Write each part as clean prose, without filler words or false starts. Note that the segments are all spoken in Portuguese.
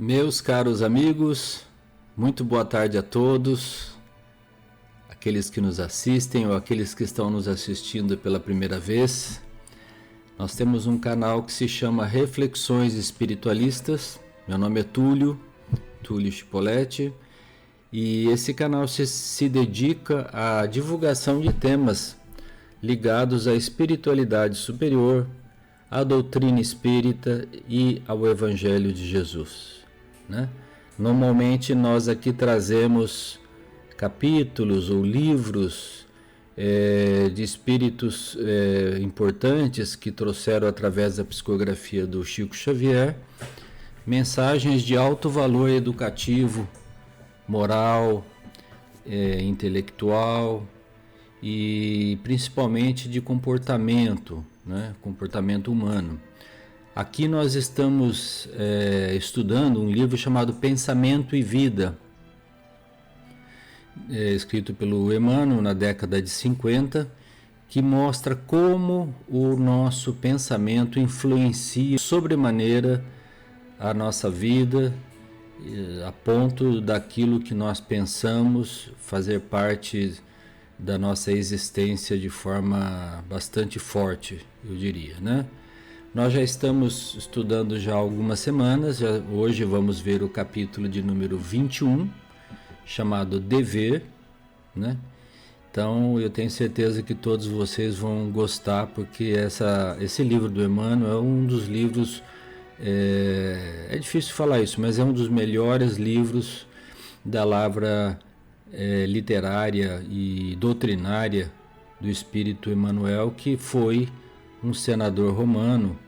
Meus caros amigos, muito boa tarde a todos, aqueles que nos assistem ou aqueles que estão nos assistindo pela primeira vez. Nós temos um canal que se chama Reflexões Espiritualistas. Meu nome é Túlio Chipoletti, e esse canal se dedica à divulgação de temas ligados à espiritualidade superior, à doutrina espírita e ao Evangelho de Jesus, né? Normalmente nós aqui trazemos capítulos ou livros de espíritos importantes que trouxeram através da psicografia do Chico Xavier mensagens de alto valor educativo, moral, intelectual e principalmente de comportamento, né? Comportamento humano. Aqui nós estamos estudando um livro chamado Pensamento e Vida, escrito pelo Emmanuel na década de 50, que mostra como o nosso pensamento influencia sobremaneira a nossa vida, a ponto daquilo que nós pensamos fazer parte da nossa existência de forma bastante forte, eu diria, né? Nós já estamos estudando já há algumas semanas, hoje vamos ver o capítulo de número 21, chamado Dever, né? Então eu tenho certeza que todos vocês vão gostar, porque esse livro do Emmanuel é um dos livros, é difícil falar isso, mas é um dos melhores livros da lavra literária e doutrinária do espírito Emmanuel, que foi um senador romano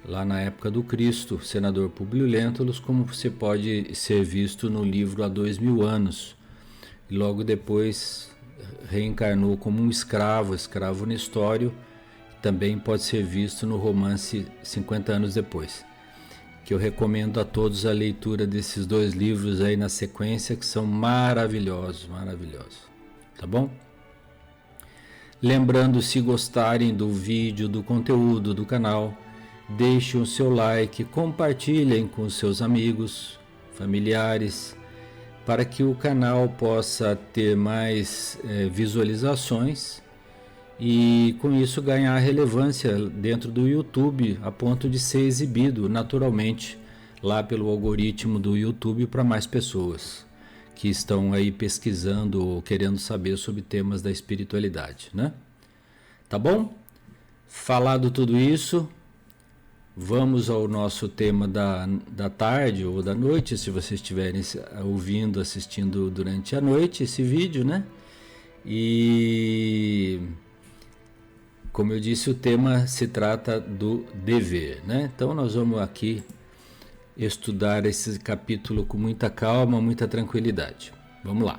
lá na época do Cristo, senador Públio Lentulus, como você pode ser visto no livro Há 2000 anos, e logo depois reencarnou como um escravo Nestório, que também pode ser visto no romance 50 anos depois, que eu recomendo a todos a leitura desses dois livros aí na sequência, que são maravilhosos, tá bom? Lembrando, se gostarem do vídeo, do conteúdo do canal, deixem o seu like, compartilhem com seus amigos, familiares, para que o canal possa ter mais visualizações e com isso ganhar relevância dentro do YouTube, a ponto de ser exibido naturalmente lá pelo algoritmo do YouTube para mais pessoas que estão aí pesquisando ou querendo saber sobre temas da espiritualidade, né? Tá bom? Falado tudo isso, vamos ao nosso tema da tarde ou da noite, se vocês estiverem ouvindo, assistindo durante a noite esse vídeo, né? E como eu disse, o tema se trata do dever, né? Então nós vamos aqui estudar esse capítulo com muita calma, muita tranquilidade. Vamos lá.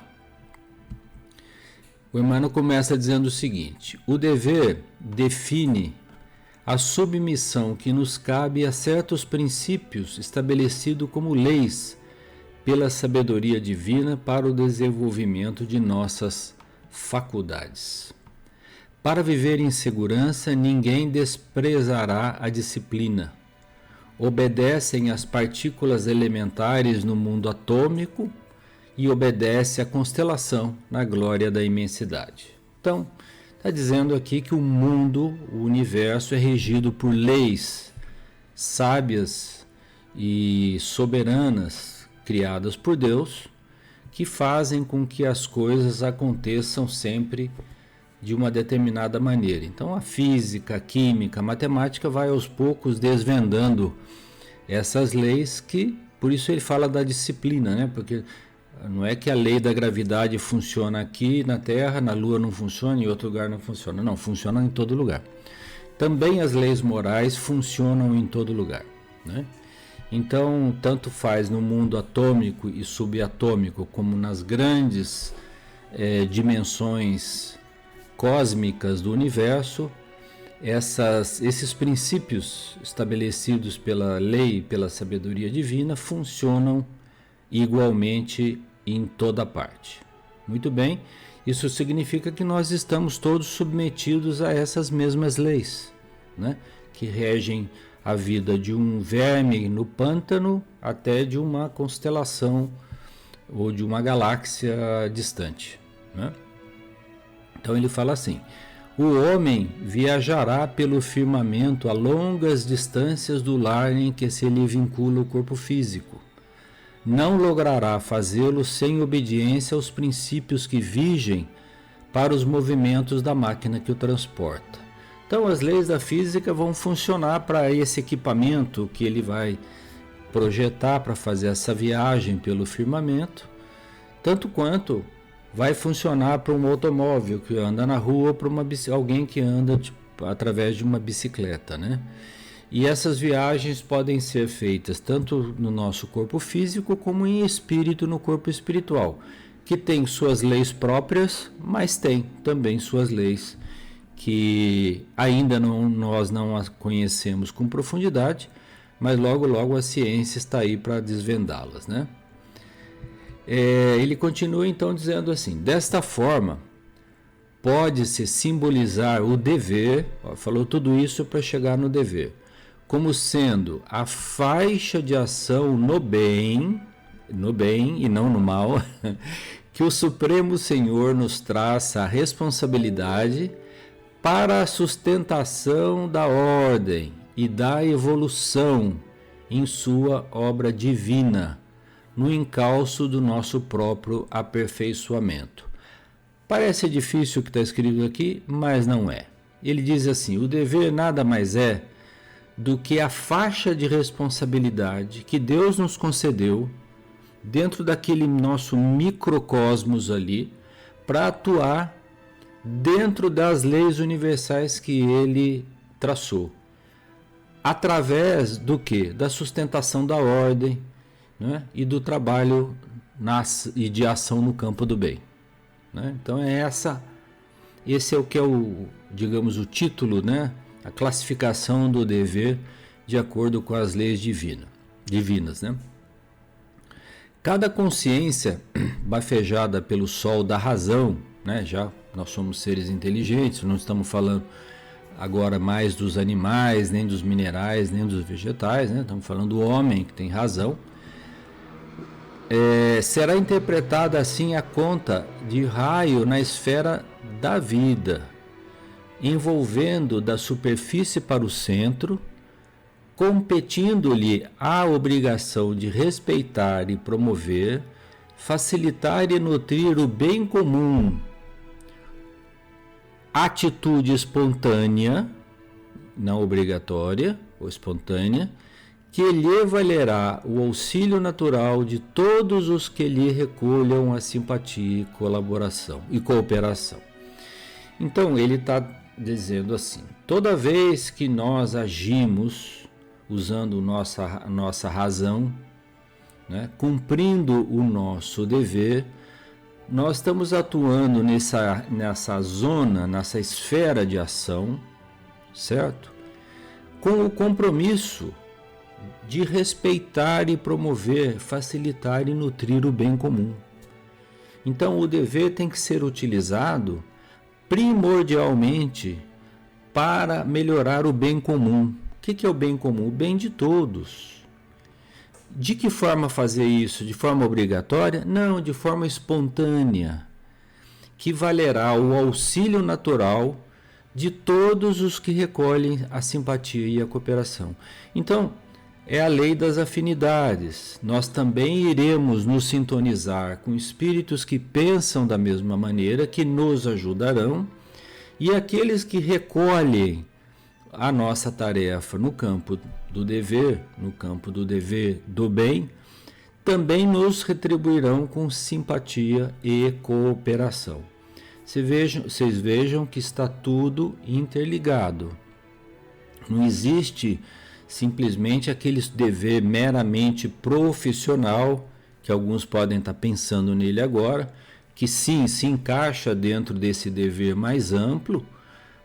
O Emmanuel começa dizendo o seguinte: o dever define a submissão que nos cabe a certos princípios estabelecidos como leis pela sabedoria divina para o desenvolvimento de nossas faculdades. Para viver em segurança, ninguém desprezará a disciplina. Obedecem às partículas elementares no mundo atômico e obedece à constelação na glória da imensidade. Então, está dizendo aqui que o mundo, o universo, é regido por leis sábias e soberanas criadas por Deus, que fazem com que as coisas aconteçam sempre de uma determinada maneira. Então a física, a química, a matemática vai aos poucos desvendando essas leis, que por isso ele fala da disciplina, né? Porque não é que a lei da gravidade funciona aqui na Terra, na Lua não funciona, em outro lugar não funciona. Não, funciona em todo lugar. Também as leis morais funcionam em todo lugar, né? Então, tanto faz no mundo atômico e subatômico, como nas grandes dimensões cósmicas do universo, esses princípios estabelecidos pela lei, pela sabedoria divina, funcionam igualmente em toda parte. Muito bem, isso significa que nós estamos todos submetidos a essas mesmas leis, né? Que regem a vida de um verme no pântano até de uma constelação ou de uma galáxia distante, né? Então ele fala assim: o homem viajará pelo firmamento a longas distâncias do lar em que se lhe vincula o corpo físico. Não logrará fazê-lo sem obediência aos princípios que vigem para os movimentos da máquina que o transporta. Então as leis da física vão funcionar para esse equipamento que ele vai projetar para fazer essa viagem pelo firmamento, tanto quanto vai funcionar para um automóvel que anda na rua, para alguém que anda através de uma bicicleta, né? E essas viagens podem ser feitas tanto no nosso corpo físico como em espírito, no corpo espiritual, que tem suas leis próprias, mas tem também suas leis que ainda nós não as conhecemos com profundidade, mas logo a ciência está aí para desvendá-las, né? Ele continua então dizendo assim: desta forma, pode-se simbolizar o dever, falou tudo isso para chegar no dever, como sendo a faixa de ação no bem e não no mal, que o Supremo Senhor nos traça a responsabilidade para a sustentação da ordem e da evolução em sua obra divina, no encalço do nosso próprio aperfeiçoamento. Parece difícil o que está escrito aqui, mas não é. Ele diz assim: o dever nada mais é do que a faixa de responsabilidade que Deus nos concedeu dentro daquele nosso microcosmos ali, para atuar dentro das leis universais que ele traçou. Através do quê? Da sustentação da ordem, né? E do trabalho e de ação no campo do bem, né? Então esse é o que é digamos, o título, né? A classificação do dever de acordo com as leis divinas, né? Cada consciência bafejada pelo sol da razão, né? Já nós somos seres inteligentes, não estamos falando agora mais dos animais, nem dos minerais, nem dos vegetais, né? Estamos falando do homem que tem razão. Será interpretada assim a conta de raio na esfera da vida, envolvendo da superfície para o centro, competindo-lhe a obrigação de respeitar e promover, facilitar e nutrir o bem comum, atitude espontânea, não obrigatória ou espontânea, que lhe valerá o auxílio natural de todos os que lhe recolham a simpatia e colaboração e cooperação. Então ele está dizendo assim: toda vez que nós agimos usando nossa razão, né, cumprindo o nosso dever, nós estamos atuando nessa zona, nessa esfera de ação, certo? Com o compromisso de respeitar e promover, facilitar e nutrir o bem comum. Então o dever tem que ser utilizado primordialmente para melhorar o bem comum. O que é o bem comum? O bem de todos. De que forma fazer isso? De forma obrigatória? Não, de forma espontânea, que valerá o auxílio natural de todos os que recolhem a simpatia e a cooperação. Então, é a lei das afinidades. Nós também iremos nos sintonizar com espíritos que pensam da mesma maneira, que nos ajudarão, e aqueles que recolhem a nossa tarefa no campo do dever, do bem, também nos retribuirão com simpatia e cooperação. Vocês vejam que está tudo interligado. Não existe simplesmente aquele dever meramente profissional, que alguns podem estar pensando nele agora, que sim, se encaixa dentro desse dever mais amplo,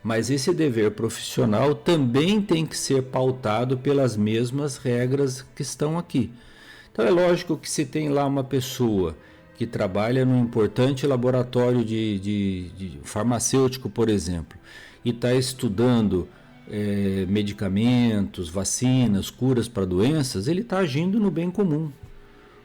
mas esse dever profissional também tem que ser pautado pelas mesmas regras que estão aqui. Então é lógico que se tem lá uma pessoa que trabalha num importante laboratório de farmacêutico, por exemplo, e está estudando medicamentos, vacinas, curas para doenças, ele está agindo no bem comum.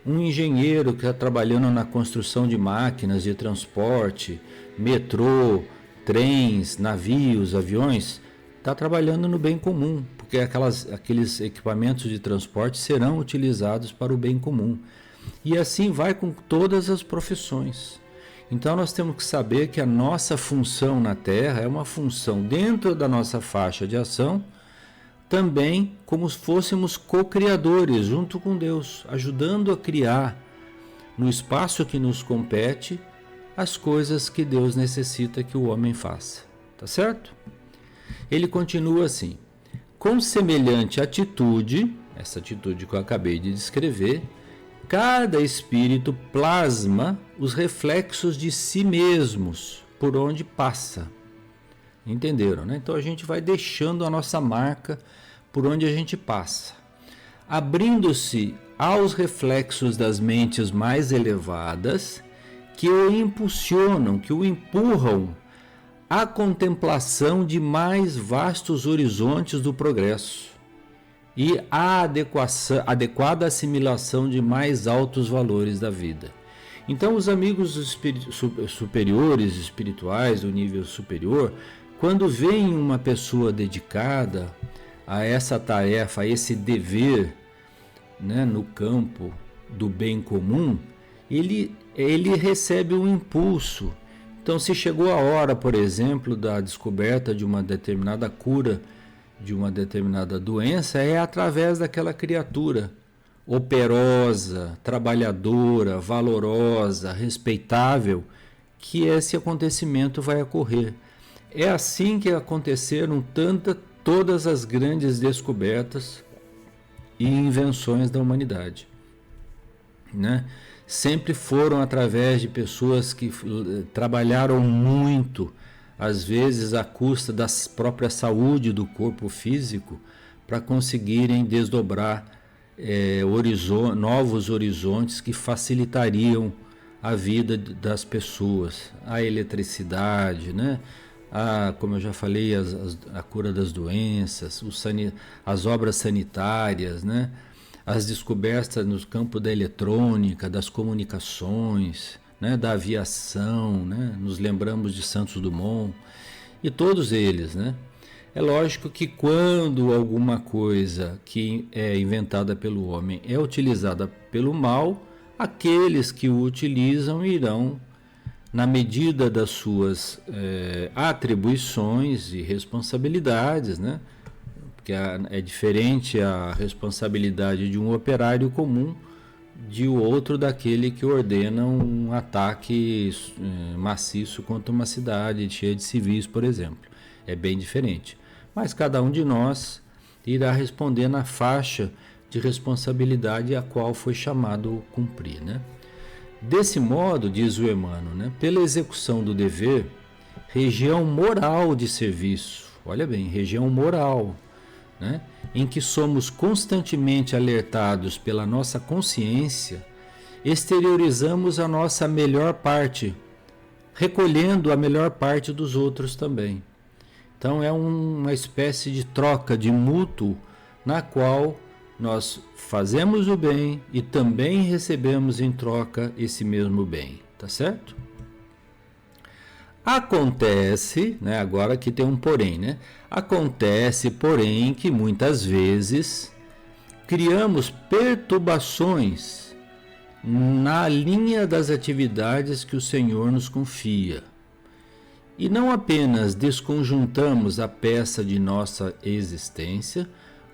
Um engenheiro que está trabalhando na construção de máquinas de transporte, metrô, trens, navios, aviões, está trabalhando no bem comum, porque aqueles equipamentos de transporte serão utilizados para o bem comum. E assim vai com todas as profissões. Então nós temos que saber que a nossa função na Terra é uma função dentro da nossa faixa de ação, também como se fôssemos co-criadores junto com Deus, ajudando a criar no espaço que nos compete as coisas que Deus necessita que o homem faça. Tá certo? Ele continua assim: com semelhante atitude, essa atitude que eu acabei de descrever, cada espírito plasma os reflexos de si mesmos por onde passa. Entenderam, né? Então a gente vai deixando a nossa marca por onde a gente passa, abrindo-se aos reflexos das mentes mais elevadas que o impulsionam, que o empurram à contemplação de mais vastos horizontes do progresso e à adequada assimilação de mais altos valores da vida. Então, os amigos superiores, espirituais, do nível superior, quando veem uma pessoa dedicada a essa tarefa, a esse dever, né, no campo do bem comum, ele recebe um impulso. Então, se chegou a hora, por exemplo, da descoberta de uma determinada cura de uma determinada doença, é através daquela criatura operosa, trabalhadora, valorosa, respeitável, que esse acontecimento vai ocorrer. É assim que aconteceram todas as grandes descobertas e invenções da humanidade, né? Sempre foram através de pessoas que trabalharam muito, às vezes à custa da própria saúde do corpo físico, para conseguirem desdobrar novos horizontes que facilitariam a vida das pessoas. A eletricidade, né? Como eu já falei, a cura das doenças, as obras sanitárias, né? As descobertas no campo da eletrônica, das comunicações, né? Da aviação, né? Nos lembramos de Santos Dumont e todos eles, né? É lógico que quando alguma coisa que é inventada pelo homem é utilizada pelo mal, aqueles que o utilizam irão, na medida das suas atribuições e responsabilidades, né? Porque é diferente a responsabilidade de um operário comum de outro daquele que ordena um ataque maciço contra uma cidade cheia de civis, por exemplo. É bem diferente. Mas cada um de nós irá responder na faixa de responsabilidade a qual foi chamado a cumprir, né? Desse modo, diz o Emmanuel, né, pela execução do dever, região moral de serviço, olha bem, região moral, né, em que somos constantemente alertados pela nossa consciência, exteriorizamos a nossa melhor parte, recolhendo a melhor parte dos outros também. Então é uma espécie de troca de mútuo na qual nós fazemos o bem e também recebemos em troca esse mesmo bem, tá certo? Acontece, né, agora aqui tem um porém, né? Acontece, porém, que muitas vezes criamos perturbações na linha das atividades que o Senhor nos confia. E não apenas desconjuntamos a peça de nossa existência,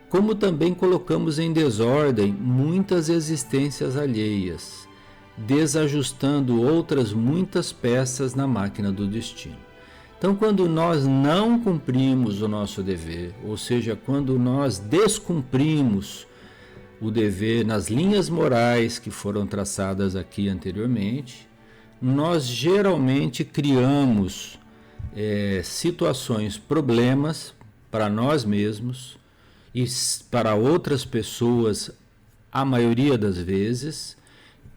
como também colocamos em desordem muitas existências alheias, desajustando outras muitas peças na máquina do destino. Então, quando nós não cumprimos o nosso dever, ou seja, quando nós descumprimos o dever nas linhas morais que foram traçadas aqui anteriormente, nós geralmente criamos situações, problemas para nós mesmos e para outras pessoas, a maioria das vezes,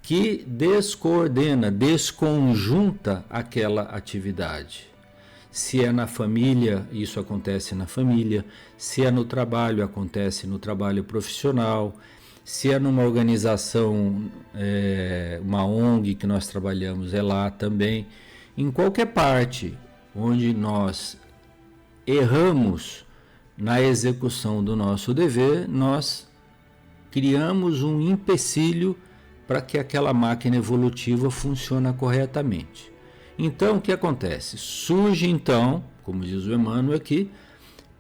que descoordena, desconjunta aquela atividade. Se é na família, isso acontece na família. Se é no trabalho, acontece no trabalho profissional. Se é numa organização, uma ONG que nós trabalhamos, é lá também. Em qualquer parte onde nós erramos na execução do nosso dever, nós criamos um empecilho para que aquela máquina evolutiva funcione corretamente. Então, o que acontece? Surge então, como diz o Emmanuel aqui,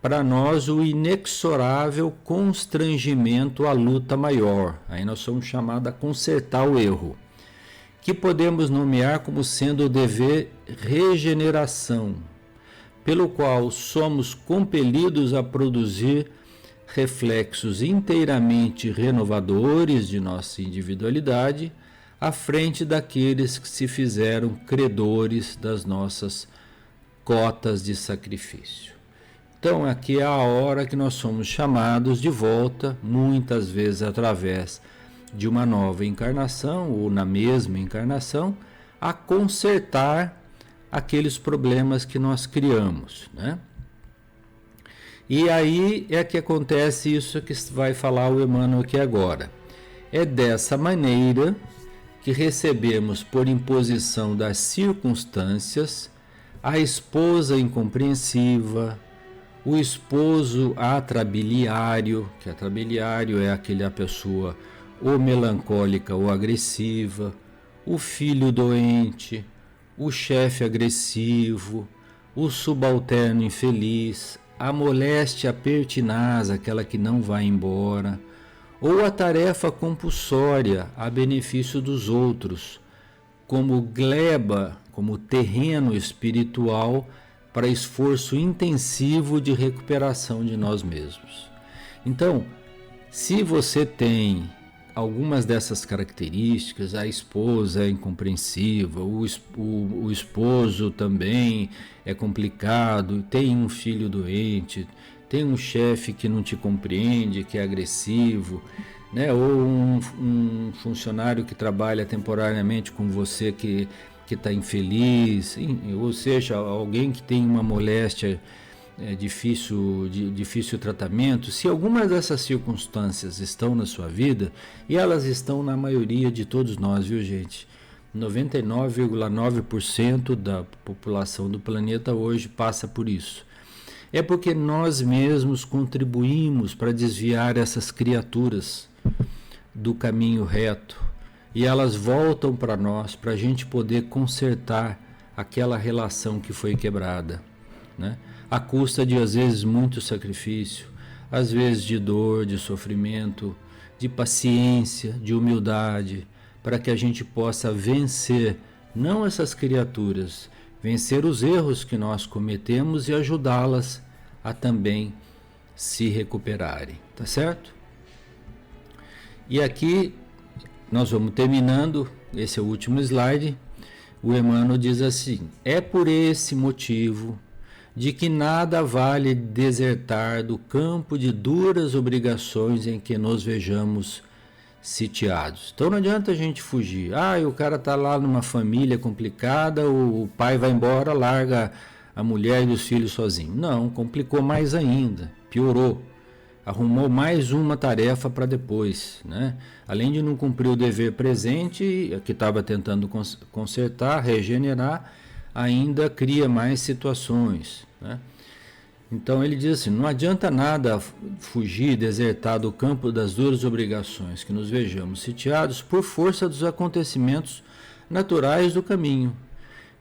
para nós o inexorável constrangimento à luta maior. Aí nós somos chamados a consertar o erro, que podemos nomear como sendo o dever regeneração, pelo qual somos compelidos a produzir reflexos inteiramente renovadores de nossa individualidade à frente daqueles que se fizeram credores das nossas cotas de sacrifício. Então aqui é a hora que nós somos chamados de volta, muitas vezes através de uma nova encarnação ou na mesma encarnação, a consertar aqueles problemas que nós criamos, né? E aí é que acontece isso que vai falar o Emmanuel aqui agora. É dessa maneira que recebemos por imposição das circunstâncias a esposa incompreensiva, o esposo atrabiliário, que atrabiliário é aquela pessoa ou melancólica ou agressiva, o filho doente, o chefe agressivo, o subalterno infeliz, a moléstia pertinaz, aquela que não vai embora, ou a tarefa compulsória a benefício dos outros, como gleba, como terreno espiritual para esforço intensivo de recuperação de nós mesmos. Então, se você tem algumas dessas características, a esposa é incompreensiva, o esposo também é complicado, tem um filho doente, tem um chefe que não te compreende, que é agressivo, né? Ou um funcionário que trabalha temporariamente com você que está infeliz, ou seja, alguém que tem uma moléstia difícil tratamento. Se algumas dessas circunstâncias estão na sua vida, e elas estão na maioria de todos nós, viu, gente? 99,9% da população do planeta hoje passa por isso. É porque nós mesmos contribuímos para desviar essas criaturas do caminho reto, e elas voltam para nós, para a gente poder consertar aquela relação que foi quebrada, né? À custa de, às vezes, muito sacrifício, às vezes de dor, de sofrimento, de paciência, de humildade, para que a gente possa vencer, não essas criaturas, vencer os erros que nós cometemos e ajudá-las a também se recuperarem, tá certo? E aqui nós vamos terminando, esse é o último slide. O Emmanuel diz assim: é por esse motivo de que nada vale desertar do campo de duras obrigações em que nos vejamos sitiados. Então não adianta a gente fugir. O cara está lá numa família complicada, o pai vai embora, larga a mulher e os filhos sozinhos. Não, complicou mais ainda, piorou. Arrumou mais uma tarefa para depois, né? Além de não cumprir o dever presente, que estava tentando consertar, regenerar, ainda cria mais situações, né? Então ele diz assim: não adianta nada fugir, desertar do campo das duras obrigações que nos vejamos sitiados por força dos acontecimentos naturais do caminho,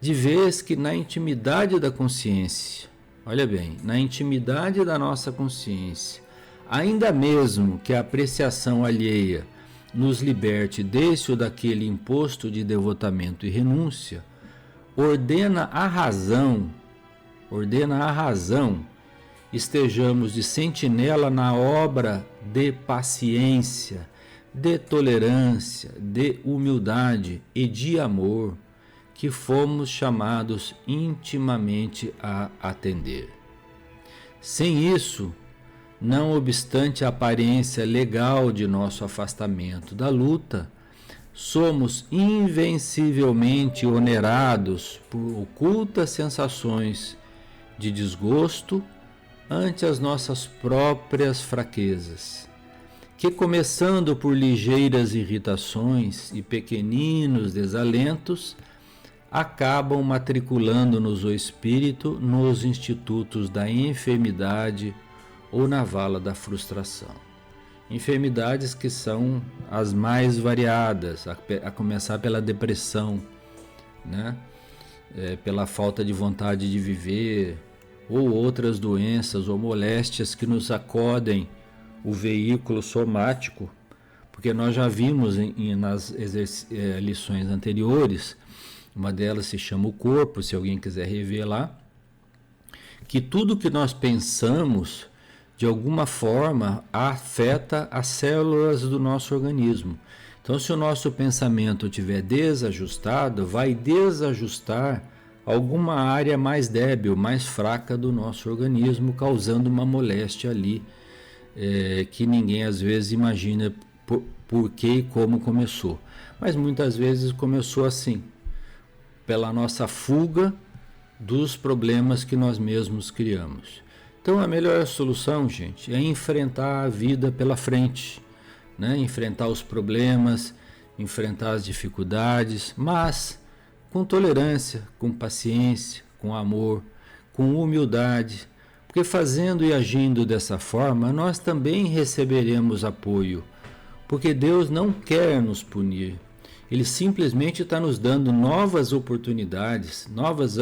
de vez que na intimidade da consciência, olha bem, na intimidade da nossa consciência, ainda mesmo que a apreciação alheia nos liberte desse ou daquele imposto de devotamento e renúncia, ordena a razão, estejamos de sentinela na obra de paciência, de tolerância, de humildade e de amor, que fomos chamados intimamente a atender. Sem isso, não obstante a aparência legal de nosso afastamento da luta, somos invencivelmente onerados por ocultas sensações de desgosto ante as nossas próprias fraquezas, que, começando por ligeiras irritações e pequeninos desalentos, acabam matriculando-nos o espírito nos institutos da enfermidade ou na vala da frustração. Enfermidades que são as mais variadas, a começar pela depressão, né? Pela falta de vontade de viver, ou outras doenças ou moléstias que nos acodem o veículo somático, porque nós já vimos nas lições anteriores, uma delas se chama o corpo, se alguém quiser rever lá, que tudo que nós pensamos, de alguma forma, afeta as células do nosso organismo. Então, se o nosso pensamento estiver desajustado, vai desajustar alguma área mais débil, mais fraca do nosso organismo, causando uma moléstia ali, que ninguém às vezes imagina por que e como começou. Mas muitas vezes começou assim, pela nossa fuga dos problemas que nós mesmos criamos. Então a melhor solução, gente, é enfrentar a vida pela frente, né? Enfrentar os problemas, enfrentar as dificuldades, mas com tolerância, com paciência, com amor, com humildade, porque fazendo e agindo dessa forma, nós também receberemos apoio, porque Deus não quer nos punir, Ele simplesmente está nos dando novas oportunidades, novas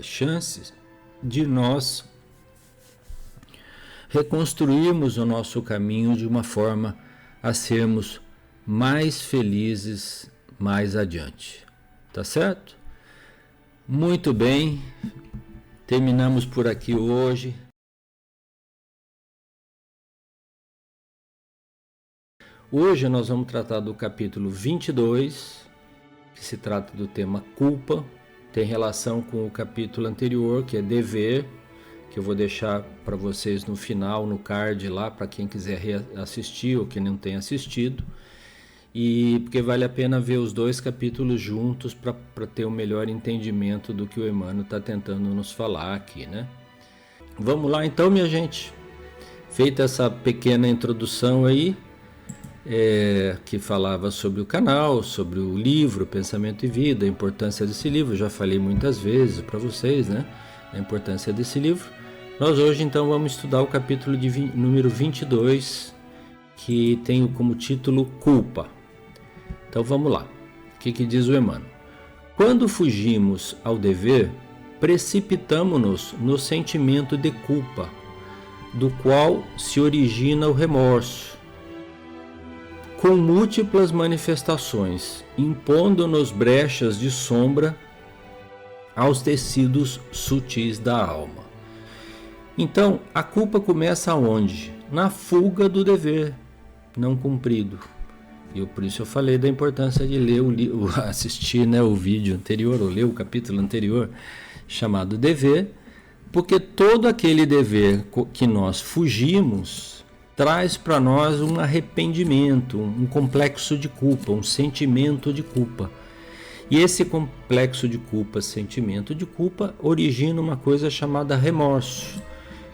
chances de nós reconstruirmos o nosso caminho de uma forma a sermos mais felizes mais adiante. Tá certo? Muito bem, terminamos por aqui hoje. Hoje nós vamos tratar do capítulo 22, que se trata do tema culpa, tem relação com o capítulo anterior, que é dever, que eu vou deixar para vocês no final, no card lá, para quem quiser reassistir ou quem não tem assistido. E porque vale a pena ver os dois capítulos juntos para ter um melhor entendimento do que o Emmanuel está tentando nos falar aqui, né? Vamos lá então, minha gente. Feita essa pequena introdução aí, que falava sobre o canal, sobre o livro Pensamento e Vida, a importância desse livro, já falei muitas vezes para vocês, né? A importância desse livro. Nós hoje então vamos estudar o capítulo número 22, que tem como título Culpa. Então vamos lá. O que diz o Emmanuel? Quando fugimos ao dever, precipitamo-nos no sentimento de culpa, do qual se origina o remorso, com múltiplas manifestações, impondo-nos brechas de sombra aos tecidos sutis da alma. Então, a culpa começa onde? Na fuga do dever não cumprido. E por isso eu falei da importância de ler assistir, né, o vídeo anterior, ou ler o capítulo anterior, chamado Dever, porque todo aquele dever que nós fugimos traz para nós um arrependimento, um complexo de culpa, um sentimento de culpa. E esse complexo de culpa, sentimento de culpa, origina uma coisa chamada remorso,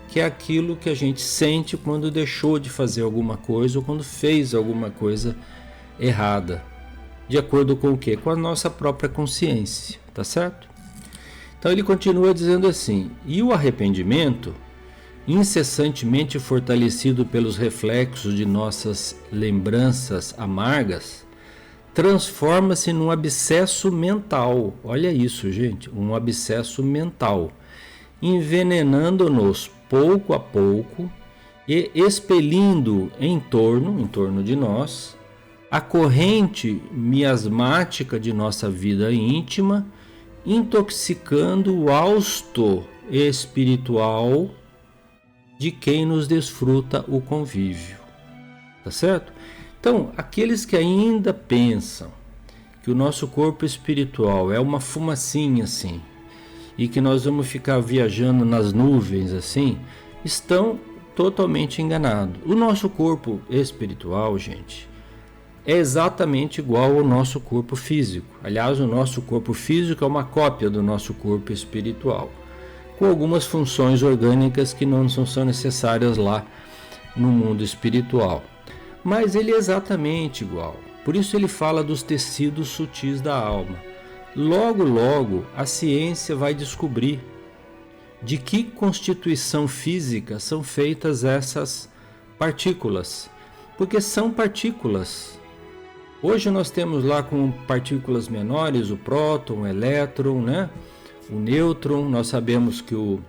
que é aquilo que a gente sente quando deixou de fazer alguma coisa ou quando fez alguma coisa errada. De acordo com o quê? Com a nossa própria consciência, tá certo? Então ele continua dizendo assim: e o arrependimento, incessantemente fortalecido pelos reflexos de nossas lembranças amargas, transforma-se num abscesso mental. Olha isso, gente, um abscesso mental, envenenando-nos pouco a pouco e expelindo em torno de nós a corrente miasmática de nossa vida íntima, intoxicando o hausto espiritual de quem nos desfruta o convívio. Tá certo? Então, aqueles que ainda pensam que o nosso corpo espiritual é uma fumacinha assim, e que nós vamos ficar viajando nas nuvens assim, estão totalmente enganados. O nosso corpo espiritual, gente, é exatamente igual ao nosso corpo físico. Aliás, o nosso corpo físico é uma cópia do nosso corpo espiritual. com algumas funções orgânicas que não são necessárias lá no mundo espiritual. Mas ele é exatamente igual. Por isso ele fala dos tecidos sutis da alma. Logo, logo, a ciência vai descobrir de que constituição física são feitas essas partículas. Porque são partículas. Hoje nós temos lá como partículas menores o próton, o elétron, né? O nêutron. Nós sabemos que o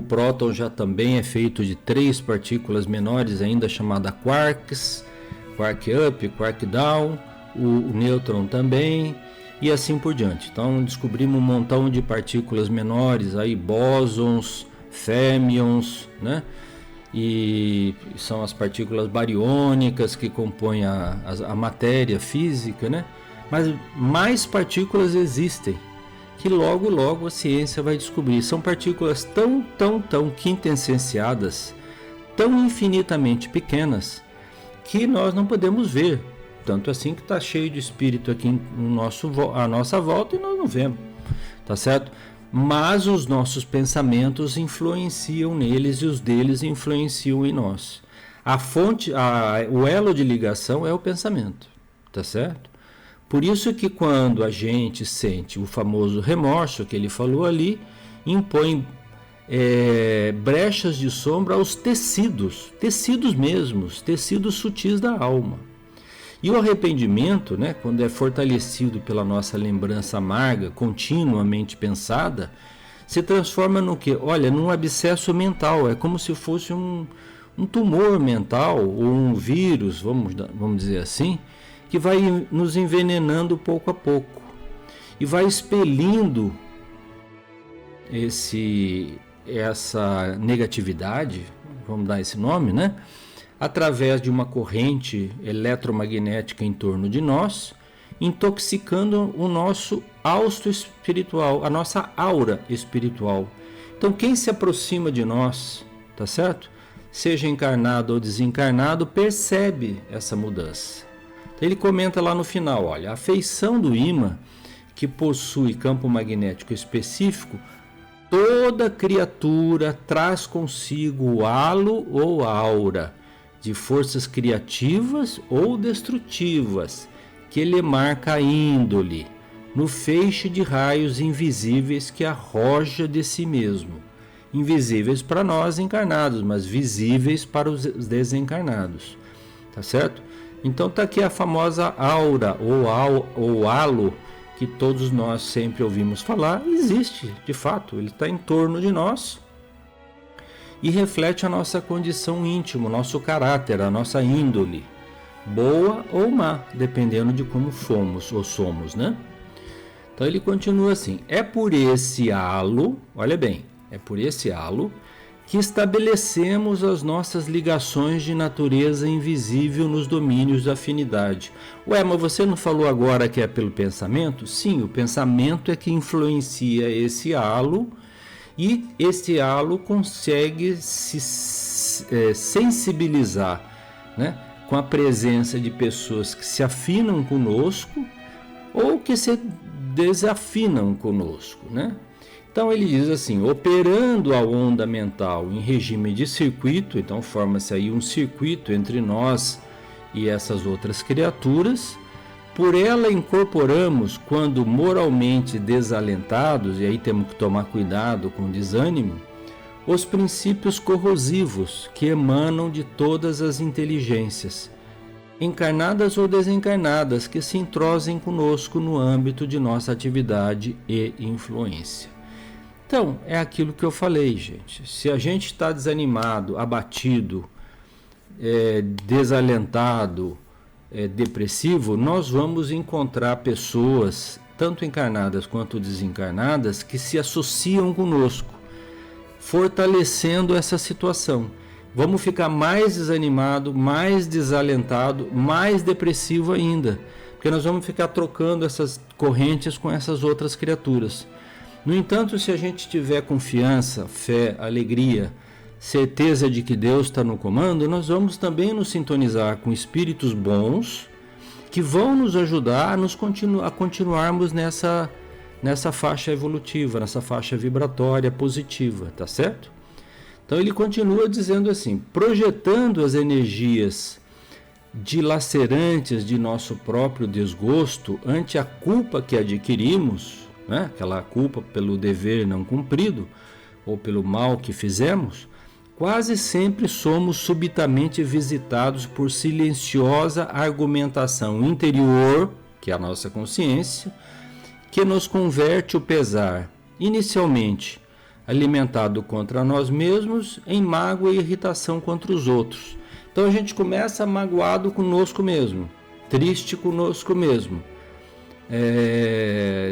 próton já também é feito de 3 partículas menores, ainda chamada quarks, quark up, quark down, o nêutron também, e assim por diante. Então descobrimos um montão de partículas menores, aí bósons, férmions, né? E são as partículas bariônicas que compõem a matéria física, né? Mas mais partículas existem, que logo, logo a ciência vai descobrir. São partículas tão quintessenciadas, tão infinitamente pequenas, que nós não podemos ver. Tanto assim que está cheio de espírito aqui à nossa volta e nós não vemos, tá certo? Mas os nossos pensamentos influenciam neles e os deles influenciam em nós. A fonte, o elo de ligação é o pensamento, tá certo? Por isso que quando a gente sente o famoso remorso que ele falou ali, impõe brechas de sombra aos tecidos mesmos, tecidos sutis da alma. E o arrependimento, né, quando é fortalecido pela nossa lembrança amarga, continuamente pensada, se transforma no quê? Olha, num abscesso mental. É como se fosse um tumor mental ou um vírus, vamos dizer assim, que vai nos envenenando pouco a pouco e vai expelindo essa negatividade, vamos dar esse nome, né? Através de uma corrente eletromagnética em torno de nós, intoxicando o nosso hausto espiritual, a nossa aura espiritual. Então, quem se aproxima de nós, tá certo? Seja encarnado ou desencarnado, percebe essa mudança. Então, ele comenta lá no final, olha, a feição do ímã, que possui campo magnético específico, toda criatura traz consigo o halo ou aura de forças criativas ou destrutivas, que lhe marca a índole, no feixe de raios invisíveis que arroja de si mesmo. Invisíveis para nós encarnados, mas visíveis para os desencarnados. Tá certo? Então tá aqui a famosa aura ou halo, que todos nós sempre ouvimos falar. Existe, de fato, ele está em torno de nós e reflete a nossa condição íntima, o nosso caráter, a nossa índole, boa ou má, dependendo de como fomos ou somos, né? Então ele continua assim: é por esse halo, olha bem, é por esse halo que estabelecemos as nossas ligações de natureza invisível nos domínios da afinidade. Ué, mas você não falou agora que é pelo pensamento? Sim, o pensamento é que influencia esse halo, e esse halo consegue se sensibilizar, né, com a presença de pessoas que se afinam conosco ou que se desafinam conosco, né? Então ele diz assim: operando a onda mental em regime de circuito, então forma-se aí um circuito entre nós e essas outras criaturas. Por ela incorporamos, quando moralmente desalentados, e aí temos que tomar cuidado com o desânimo, os princípios corrosivos que emanam de todas as inteligências, encarnadas ou desencarnadas, que se entrosem conosco no âmbito de nossa atividade e influência. Então, é aquilo que eu falei, gente. Se a gente está desanimado, abatido, desalentado, depressivo, nós vamos encontrar pessoas, tanto encarnadas quanto desencarnadas, que se associam conosco, fortalecendo essa situação. Vamos ficar mais desanimado, mais desalentado, mais depressivo ainda, porque nós vamos ficar trocando essas correntes com essas outras criaturas. No entanto, se a gente tiver confiança, fé, alegria, certeza de que Deus está no comando, nós vamos também nos sintonizar com espíritos bons que vão nos ajudar a continuarmos nessa faixa evolutiva, nessa faixa vibratória positiva, tá certo? Então ele continua dizendo assim: projetando as energias dilacerantes de nosso próprio desgosto ante a culpa que adquirimos, né? Aquela culpa pelo dever não cumprido ou pelo mal que fizemos, quase sempre somos subitamente visitados por silenciosa argumentação interior, que é a nossa consciência, que nos converte o pesar, inicialmente alimentado contra nós mesmos, em mágoa e irritação contra os outros. Então a gente começa magoado conosco mesmo, triste conosco mesmo,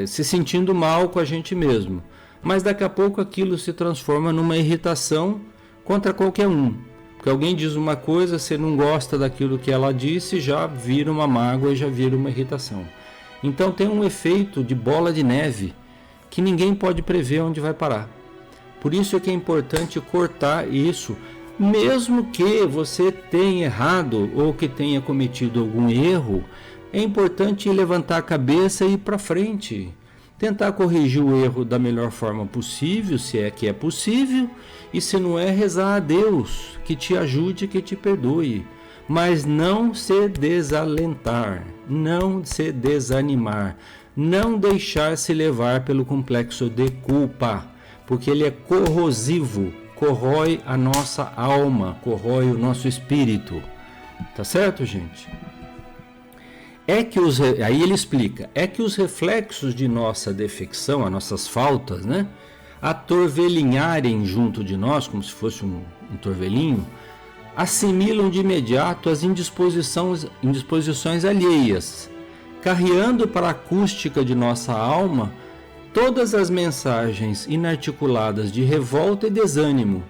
se sentindo mal com a gente mesmo. Mas daqui a pouco aquilo se transforma numa irritação contra qualquer um. Porque alguém diz uma coisa, você não gosta daquilo que ela disse, já vira uma mágoa e já vira uma irritação. Então tem um efeito de bola de neve que ninguém pode prever onde vai parar. Por isso é que é importante cortar isso, mesmo que você tenha errado ou que tenha cometido algum erro, é importante levantar a cabeça e ir para frente. Tentar corrigir o erro da melhor forma possível, se é que é possível, e se não é, rezar a Deus que te ajude, que te perdoe. Mas não se desalentar, não se desanimar, não deixar se levar pelo complexo de culpa, porque ele é corrosivo, corrói a nossa alma, corrói o nosso espírito. Tá certo, gente? Aí ele explica, que os reflexos de nossa defecção, as nossas faltas, né, atorvelinharem junto de nós, como se fosse um torvelinho, assimilam de imediato as indisposições alheias, carreando para a acústica de nossa alma todas as mensagens inarticuladas de revolta e desânimo,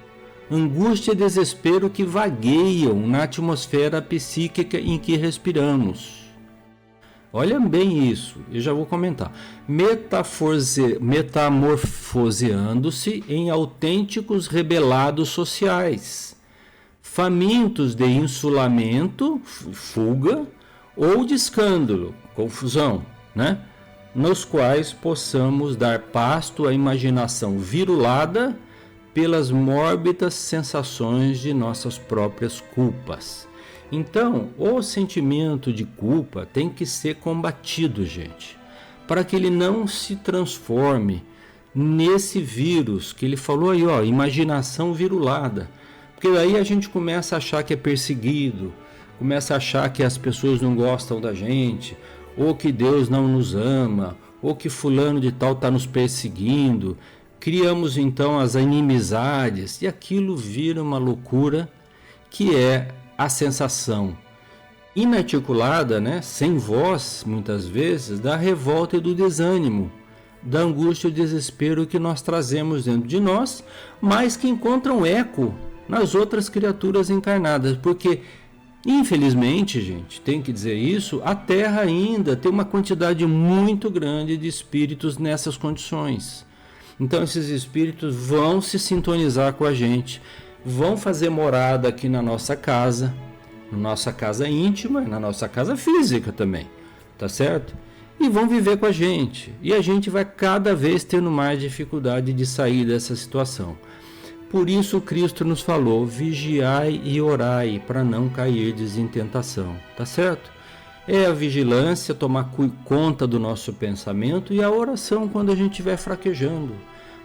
angústia e desespero que vagueiam na atmosfera psíquica em que respiramos. Olha bem isso, eu já vou comentar. Metamorfoseando-se em autênticos rebelados sociais, famintos de insulamento, fuga, ou de escândalo, confusão, né? Nos quais possamos dar pasto à imaginação virulada pelas mórbidas sensações de nossas próprias culpas. Então, o sentimento de culpa tem que ser combatido, gente, para que ele não se transforme nesse vírus que ele falou aí, ó, imaginação virulada. Porque daí a gente começa a achar que é perseguido, começa a achar que as pessoas não gostam da gente, ou que Deus não nos ama, ou que fulano de tal está nos perseguindo. Criamos então as inimizades e aquilo vira uma loucura, que é a sensação inarticulada, né, sem voz, muitas vezes, da revolta e do desânimo, da angústia e desespero que nós trazemos dentro de nós, mas que encontram eco nas outras criaturas encarnadas, porque, infelizmente, gente, tem que dizer isso, a Terra ainda tem uma quantidade muito grande de espíritos nessas condições. Então esses espíritos vão se sintonizar com a gente, vão fazer morada aqui na nossa casa íntima e na nossa casa física também, tá certo? E vão viver com a gente. E a gente vai cada vez tendo mais dificuldade de sair dessa situação. Por isso Cristo nos falou, vigiai e orai para não cairdes em tentação, tá certo? É a vigilância, tomar conta do nosso pensamento, e a oração quando a gente estiver fraquejando.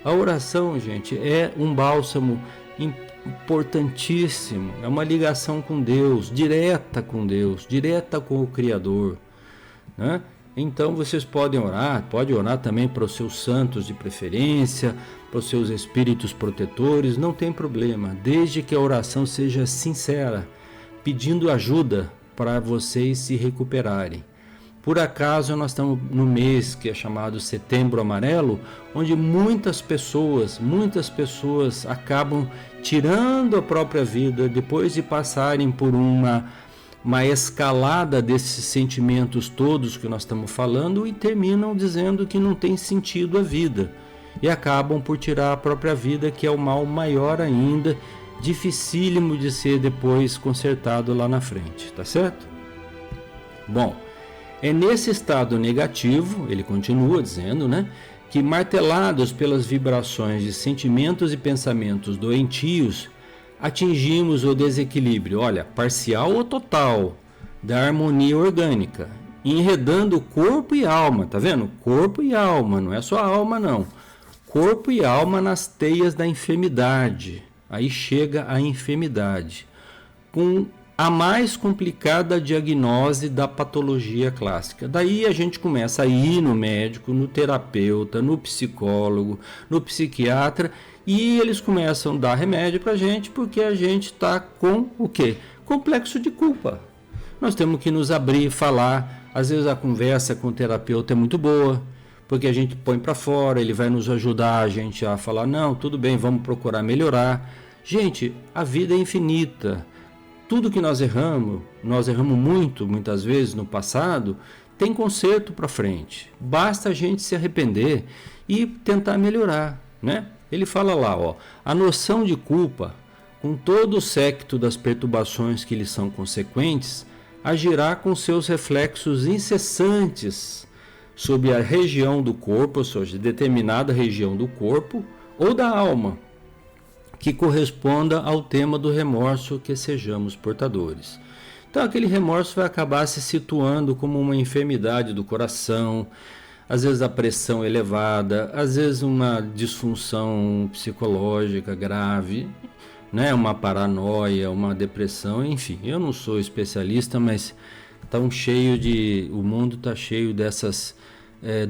A oração, gente, é um bálsamo importantíssimo, é uma ligação com Deus, direta com o Criador, né? Então vocês podem orar, pode orar também para os seus santos de preferência, para os seus espíritos protetores, não tem problema, desde que a oração seja sincera, pedindo ajuda para vocês se recuperarem. Por acaso nós estamos no mês que é chamado Setembro Amarelo, onde muitas pessoas acabam tirando a própria vida depois de passarem por uma escalada desses sentimentos todos que nós estamos falando, e terminam dizendo que não tem sentido a vida e acabam por tirar a própria vida, que é o mal maior ainda, dificílimo de ser depois consertado lá na frente, tá certo? Bom, é nesse estado negativo, ele continua dizendo, né, que, martelados pelas vibrações de sentimentos e pensamentos doentios, atingimos o desequilíbrio, olha, parcial ou total, da harmonia orgânica, enredando corpo e alma, tá vendo? Corpo e alma, não é só alma não. Corpo e alma nas teias da enfermidade. Aí chega a enfermidade, com a mais complicada diagnose da patologia clássica. Daí a gente começa a ir no médico, no terapeuta, no psicólogo, no psiquiatra, e eles começam a dar remédio para a gente porque a gente está com o quê? Complexo de culpa. Nós temos que nos abrir, falar. Às vezes a conversa com o terapeuta é muito boa, porque a gente põe para fora, ele vai nos ajudar a gente a falar, não, tudo bem, vamos procurar melhorar. Gente, a vida é infinita. Tudo que nós erramos muitas vezes no passado, tem conserto para frente. Basta a gente se arrepender e tentar melhorar, né? Ele fala lá, ó, a noção de culpa, com todo o séquito das perturbações que lhe são consequentes, agirá com seus reflexos incessantes sobre a região do corpo, ou seja, determinada região do corpo ou da alma, que corresponda ao tema do remorso que sejamos portadores. Então aquele remorso vai acabar se situando como uma enfermidade do coração, às vezes a pressão elevada, às vezes uma disfunção psicológica grave, né? Uma paranoia, uma depressão, enfim. Eu não sou especialista, mas o mundo está cheio dessas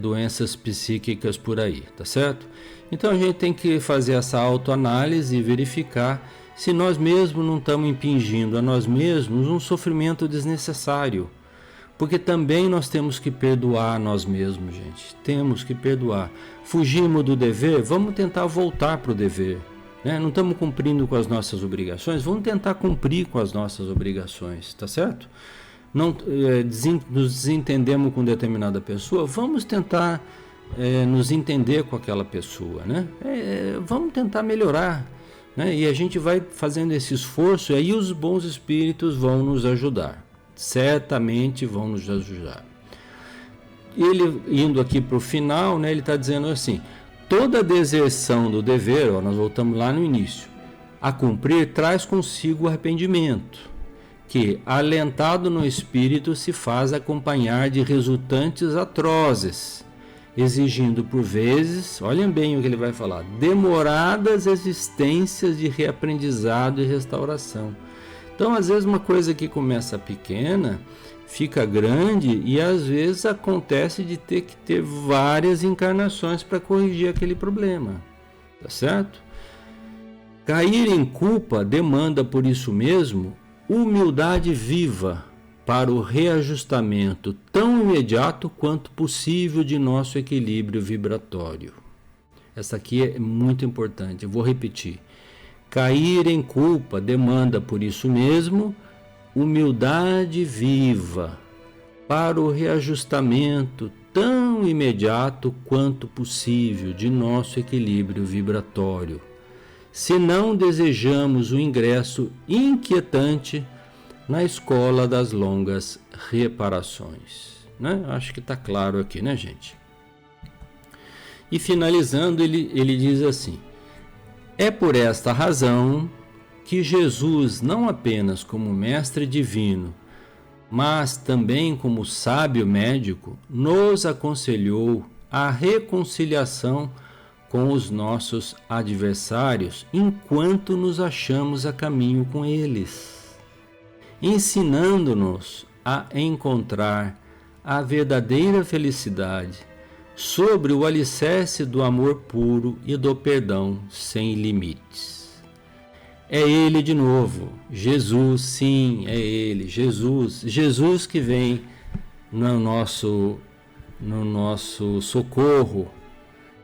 doenças psíquicas por aí, tá certo? Então a gente tem que fazer essa autoanálise e verificar se nós mesmos não estamos impingindo a nós mesmos um sofrimento desnecessário. Porque também nós temos que perdoar a nós mesmos, gente. Temos que perdoar. Fugimos do dever, vamos tentar voltar para o dever. Né? Não estamos cumprindo com as nossas obrigações, vamos tentar cumprir com as nossas obrigações, tá certo? Não nos desentendemos com determinada pessoa, vamos tentar nos entender com aquela pessoa, né? Vamos tentar melhorar, né? E a gente vai fazendo esse esforço e aí os bons espíritos vão nos ajudar, certamente vão nos ajudar. Ele indo aqui para o final, né? Ele está dizendo assim, toda deserção do dever, ó, nós voltamos lá no início, a cumprir traz consigo arrependimento, que, alentado no espírito, se faz acompanhar de resultantes atrozes, exigindo por vezes, olhem bem o que ele vai falar, demoradas existências de reaprendizado e restauração. Então, às vezes, uma coisa que começa pequena, fica grande e às vezes acontece de ter que ter várias encarnações para corrigir aquele problema, tá certo? Cair em culpa demanda, por isso mesmo, humildade viva para o reajustamento tão imediato quanto possível de nosso equilíbrio vibratório. Essa aqui é muito importante, eu vou repetir. Cair em culpa demanda, por isso mesmo, humildade viva para o reajustamento tão imediato quanto possível de nosso equilíbrio vibratório, se não desejamos o ingresso inquietante na escola das longas reparações. Né? Acho que está claro aqui, né, gente? E finalizando, ele diz assim, é por esta razão que Jesus, não apenas como mestre divino, mas também como sábio médico, nos aconselhou a reconciliação com os nossos adversários enquanto nos achamos a caminho com eles, ensinando-nos a encontrar a verdadeira felicidade sobre o alicerce do amor puro e do perdão sem limites. É Ele de novo, Jesus, sim, é Ele, Jesus que vem no nosso socorro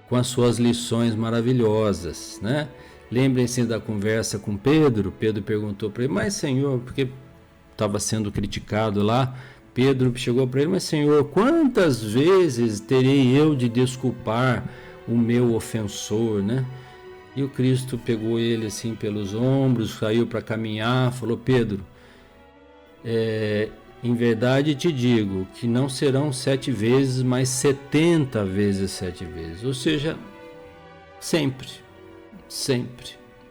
com as suas lições maravilhosas, né? Lembrem-se da conversa com Pedro. Pedro perguntou para ele, mas Senhor, porque estava sendo criticado lá, Pedro chegou para ele, mas Senhor, quantas vezes terei eu de desculpar o meu ofensor, né? E o Cristo pegou ele assim pelos ombros, saiu para caminhar, falou, Pedro, Em verdade te digo que não serão 7 vezes, mas 70 vezes 7 vezes. Ou seja, sempre,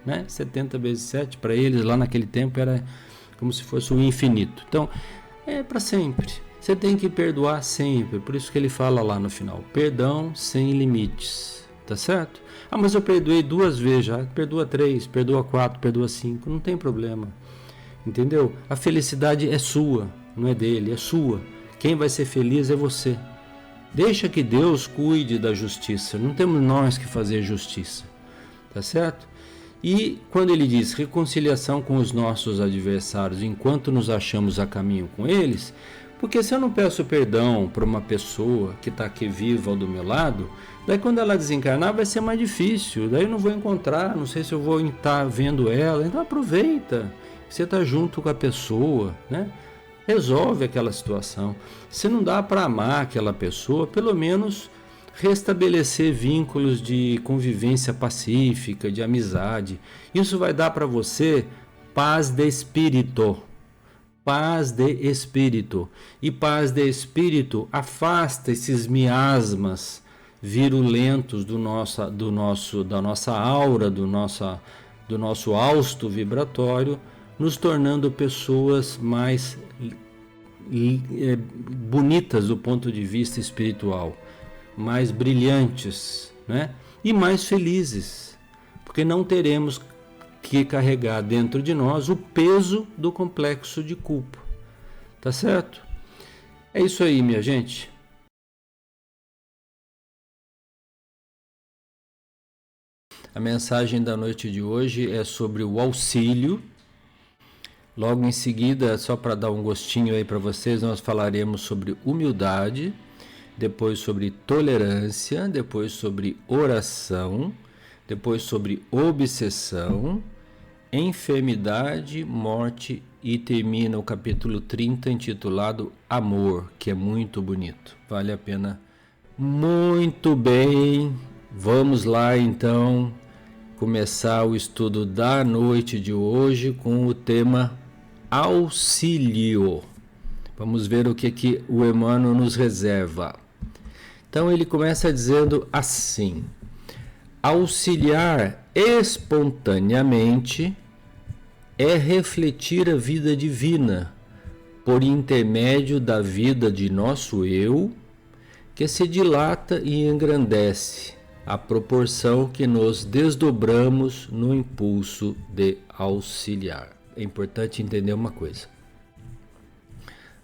né? 70 vezes 7 para eles lá naquele tempo era como se fosse o infinito. Então, é para sempre. Você tem que perdoar sempre. Por isso que ele fala lá no final, perdão sem limites. Tá certo? Ah, mas eu perdoei 2 vezes já. Perdoa 3, perdoa 4, perdoa 5. Não tem problema. Entendeu? A felicidade é sua, não é dele, é sua. Quem vai ser feliz é você. Deixa que Deus cuide da justiça. Não temos nós que fazer justiça. Tá certo? E quando ele diz reconciliação com os nossos adversários enquanto nos achamos a caminho com eles, porque se eu não peço perdão para uma pessoa que está aqui viva ao do meu lado, daí quando ela desencarnar vai ser mais difícil, daí eu não vou encontrar, não sei se eu vou estar vendo ela, então aproveita, você está junto com a pessoa, né? Resolve aquela situação. Se não dá para amar aquela pessoa, pelo menos restabelecer vínculos de convivência pacífica, de amizade. Isso vai dar para você paz de espírito. Paz de espírito. E paz de espírito afasta esses miasmas virulentos da nossa aura, do nosso hausto vibratório, nos tornando pessoas mais bonitas do ponto de vista espiritual, mais brilhantes, né? E mais felizes, porque não teremos que carregar dentro de nós o peso do complexo de culpa. Tá certo? É isso aí, minha gente. A mensagem da noite de hoje é sobre o auxílio. Logo em seguida, só para dar um gostinho aí para vocês, nós falaremos sobre humildade, depois sobre tolerância, depois sobre oração, depois sobre obsessão, enfermidade, morte e termina o capítulo 30 intitulado Amor, que é muito bonito, vale a pena. Muito bem, vamos lá então começar o estudo da noite de hoje com o tema auxílio. Vamos ver o que o Emmanuel nos reserva. Então ele começa dizendo assim: auxiliar espontaneamente é refletir a vida divina por intermédio da vida de nosso eu, que se dilata e engrandece à proporção que nos desdobramos no impulso de auxiliar. É importante entender uma coisa.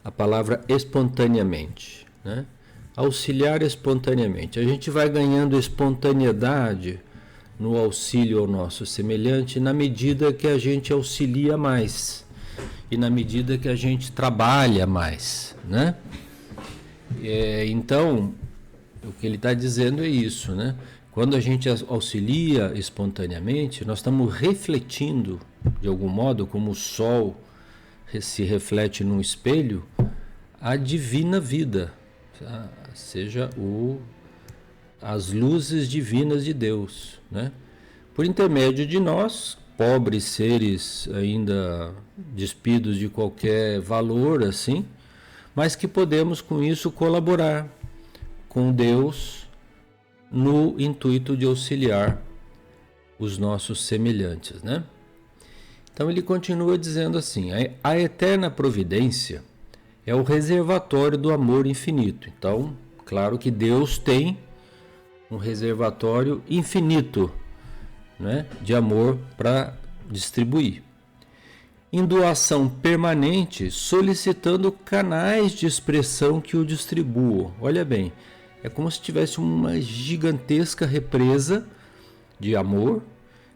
A palavra espontaneamente, né? Auxiliar espontaneamente. A gente vai ganhando espontaneidade no auxílio ao nosso semelhante na medida que a gente auxilia mais e na medida que a gente trabalha mais, né? Então, o que ele está dizendo é isso, né? Quando a gente auxilia espontaneamente, nós estamos refletindo, de algum modo, como o sol se reflete num espelho, a divina vida, seja as luzes divinas de Deus, né? Por intermédio de nós, pobres seres ainda despidos de qualquer valor, assim, mas que podemos com isso colaborar com Deus no intuito de auxiliar os nossos semelhantes, né? Então ele continua dizendo assim: a eterna providência é o reservatório do amor infinito. Então, claro que Deus tem um reservatório infinito, né, de amor para distribuir. Em doação permanente, solicitando canais de expressão que o distribuam. Olha bem, é como se tivesse uma gigantesca represa de amor,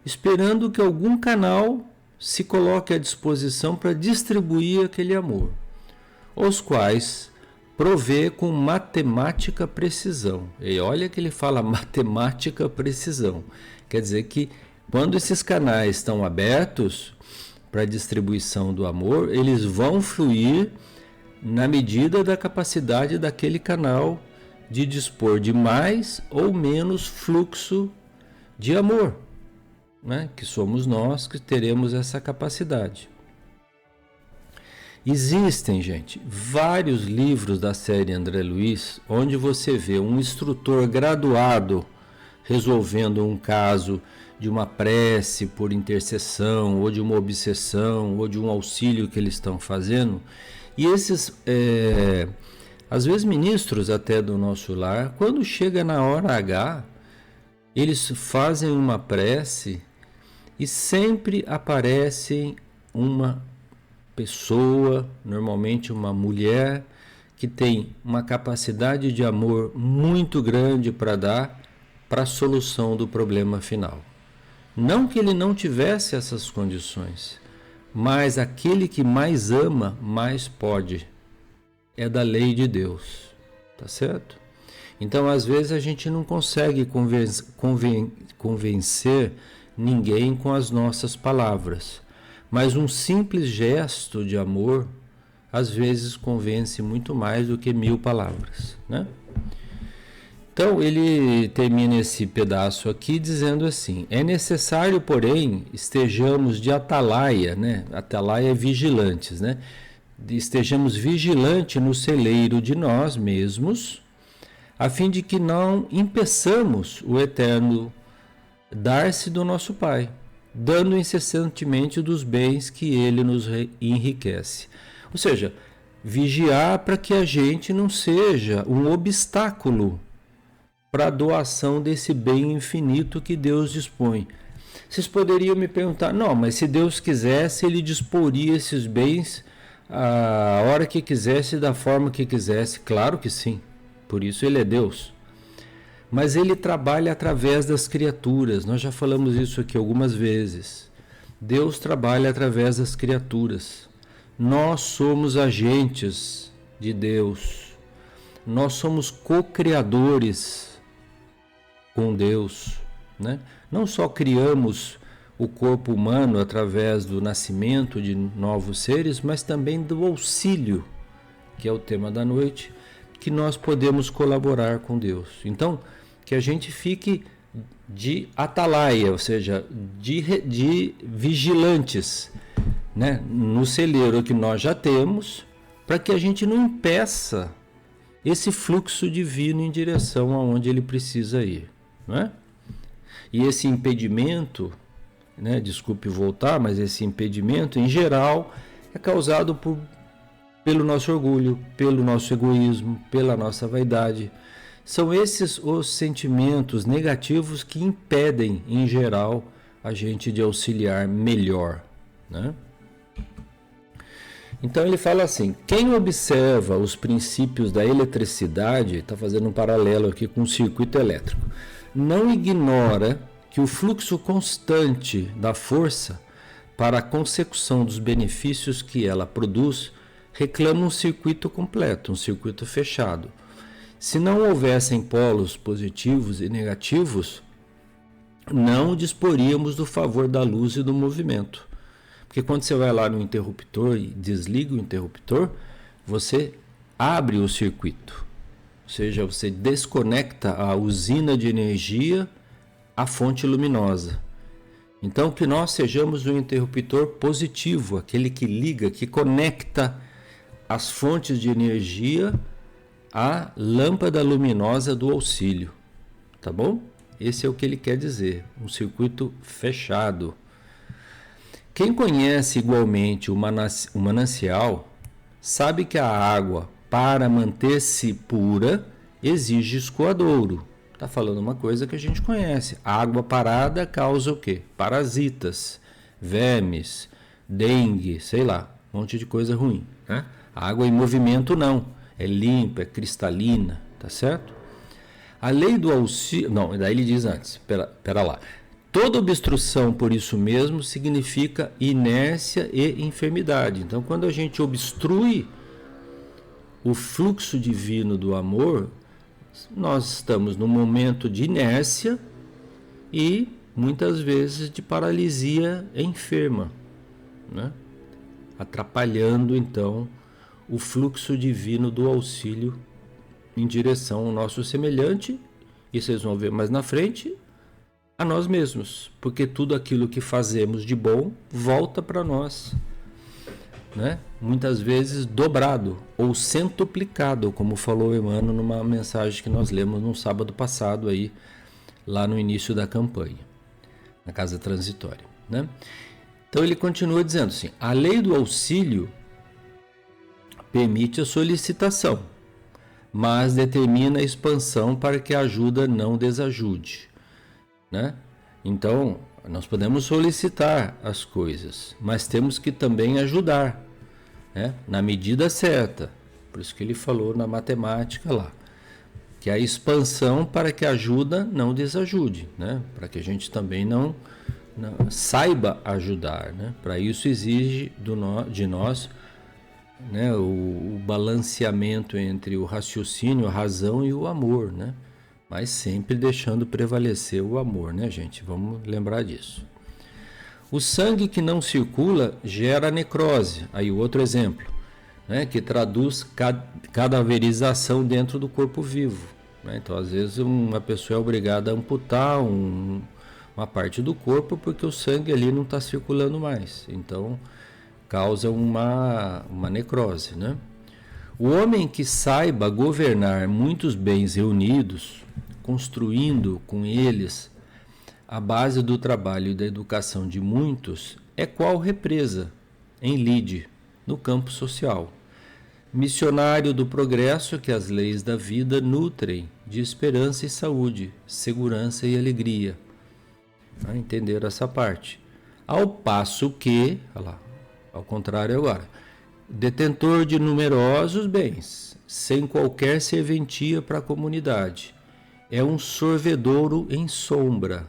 esperando que algum canal se coloque à disposição para distribuir aquele amor, os quais provê com matemática precisão. E olha que ele fala matemática precisão. Quer dizer que quando esses canais estão abertos para a distribuição do amor, eles vão fluir na medida da capacidade daquele canal de dispor de mais ou menos fluxo de amor, né? Que somos nós que teremos essa capacidade. Existem, gente, vários livros da série André Luiz, onde você vê um instrutor graduado resolvendo um caso de uma prece por intercessão, ou de uma obsessão, ou de um auxílio que eles estão fazendo. E esses, às vezes ministros até do nosso lar, quando chega na hora H, eles fazem uma prece e sempre aparece uma pessoa, normalmente uma mulher, que tem uma capacidade de amor muito grande para dar para a solução do problema final. Não que ele não tivesse essas condições, mas aquele que mais ama, mais pode. É da lei de Deus, tá certo? Então, às vezes, a gente não consegue convencer ninguém com as nossas palavras, mas um simples gesto de amor, às vezes, convence muito mais do que 1000 palavras, né? Então, ele termina esse pedaço aqui dizendo assim: é necessário, porém, estejamos de atalaia, né? Atalaia é vigilantes, né? Estejamos vigilantes no celeiro de nós mesmos, a fim de que não impeçamos o eterno dar-se do nosso Pai, dando incessantemente dos bens que ele nos enriquece. Ou seja, vigiar para que a gente não seja um obstáculo para a doação desse bem infinito que Deus dispõe. Vocês poderiam me perguntar, não, mas se Deus quisesse, ele disporia esses bens a hora que quisesse, da forma que quisesse. Claro que sim, por isso ele é Deus. Mas ele trabalha através das criaturas, nós já falamos isso aqui algumas vezes. Deus trabalha através das criaturas. Nós somos agentes de Deus. Nós somos co-criadores com Deus, né? Não só criamos o corpo humano através do nascimento de novos seres, mas também do auxílio, que é o tema da noite, que nós podemos colaborar com Deus. Então, que a gente fique de atalaia, ou seja, de vigilantes, né? No celeiro que nós já temos, para que a gente não impeça esse fluxo divino em direção aonde ele precisa ir. Não é? E esse impedimento, né, desculpe voltar, mas esse impedimento em geral é causado pelo nosso orgulho, pelo nosso egoísmo, pela nossa vaidade. São esses os sentimentos negativos que impedem, em geral, a gente de auxiliar melhor, né? Então ele fala assim: quem observa os princípios da eletricidade, está fazendo um paralelo aqui com o circuito elétrico, não ignora que o fluxo constante da força para a consecução dos benefícios que ela produz reclama um circuito completo, um circuito fechado. Se não houvessem polos positivos e negativos, não disporíamos do favor da luz e do movimento. Porque quando você vai lá no interruptor e desliga o interruptor, você abre o circuito. Ou seja, você desconecta a usina de energia à fonte luminosa. Então, que nós sejamos um interruptor positivo, aquele que liga, que conecta as fontes de energia à lâmpada luminosa do auxílio. Tá bom? Esse é o que ele quer dizer, um circuito fechado. Quem conhece igualmente o manancial sabe que a água, para manter-se pura, exige escoadouro. Está falando uma coisa que a gente conhece. A água parada causa o quê? Parasitas, vermes, dengue, sei lá, um monte de coisa ruim, né? A água em movimento não, é limpa, é cristalina, tá certo? A lei do auxílio... Não, daí ele diz antes, pera lá. Toda obstrução, por isso mesmo, significa inércia e enfermidade. Então, quando a gente obstrui o fluxo divino do amor, nós estamos num momento de inércia e, muitas vezes, de paralisia enferma, né? Atrapalhando, então, o fluxo divino do auxílio em direção ao nosso semelhante, e vocês vão ver mais na frente, a nós mesmos, porque tudo aquilo que fazemos de bom volta para nós. né? Muitas vezes dobrado ou centuplicado, como falou Emmanuel numa mensagem que nós lemos no sábado passado aí, lá no início da campanha, na casa transitória, né? Então ele continua dizendo assim: a lei do auxílio permite a solicitação, mas determina a expansão para que a ajuda não desajude, né? Então, nós podemos solicitar as coisas, mas temos que também ajudar, né? Na medida certa. Por isso que ele falou na matemática lá, que é a expansão para que a ajuda não desajude, né? Para que a gente também não saiba ajudar, né? Para isso exige de nós, né, o balanceamento entre o raciocínio, a razão e o amor, né? Mas sempre deixando prevalecer o amor, né, gente? Vamos lembrar disso. O sangue que não circula gera necrose. Aí o outro exemplo, né, que traduz cadaverização dentro do corpo vivo, né? Então, às vezes, uma pessoa é obrigada a amputar uma parte do corpo porque o sangue ali não está circulando mais. Então, causa uma necrose, né? O homem que saiba governar muitos bens reunidos, construindo com eles a base do trabalho e da educação de muitos, é qual represa em lide no campo social. Missionário do progresso que as leis da vida nutrem de esperança e saúde, segurança e alegria. Entenderam essa parte? Ao passo que, olha lá, ao contrário agora, detentor de numerosos bens, sem qualquer serventia para a comunidade, é um sorvedouro em sombra,